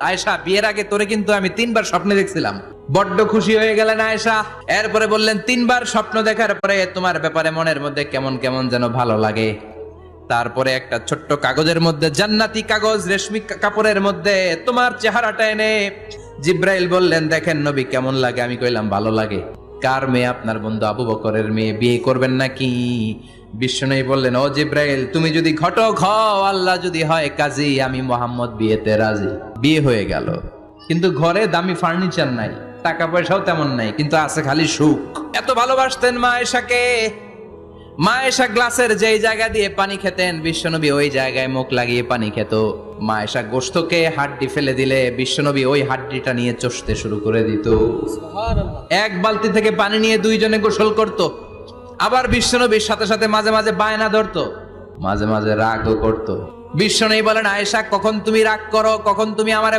আয়েশা, বিয়ের আগে তোরে কিন্তু আমি 3বার স্বপ্নে দেখছিলাম। বড্ড খুশি হয়ে গেলেন আয়েশা। এরপরে বললেন, 3বার স্বপ্ন দেখার পরে তোমার ব্যাপারে মনের মধ্যে কেমন কেমন যেন ভালো লাগে। তারপরে একটা ছোট্ট কাগজের মধ্যে, জান্নাতি কাগজ, রেশমি কাপড়ের মধ্যে তোমার চেহারাটা এনে জিব্রাইল বললেন, দেখেন নবী কেমন লাগে। আমি কইলাম, ভালো লাগে। কার মেয়ে? আপনার বন্ধু আবু বকরের মেয়ে। বিয়ে করবেন নাকি? বিশ্বনবী বললেন, ও জিব্রাইল, তুমি যদি ঘটক হও, আল্লাহ যদি হয় কাজী, আমি মোহাম্মদ বিয়েতে রাজি। বিয়ে হয়ে গেল, কিন্তু ঘরে দামি ফার্নিচার নাই, টাকা পয়সাও তেমন নাই, কিন্তু আছে খালি সুখ। এত ভালোবাসতেন মা আয়েশাকে। মা আয়েশা গ্লাসের যেই জায়গা দিয়ে পানি খেতেন, বিশ্বনবী ওই জায়গায় মুখ লাগিয়ে পানি খেত। মা আয়েশা গোশতকে হাড্ডি ফেলে দিলে বিশ্বনবী ওই হাড্ডিটা নিয়ে চষতে শুরু করে দিত। এক বালতি থেকে পানি নিয়ে দুইজনে গোসল করত। আবার বিশ্বনবীর সাথে সাথে মাঝে মাঝে বায়না ধরতো, মাঝে মাঝে রাগও করত। বিশ্বনবী বলেন, আয়েশা, কখন তুমি রাগ করো, কখন তুমি আমার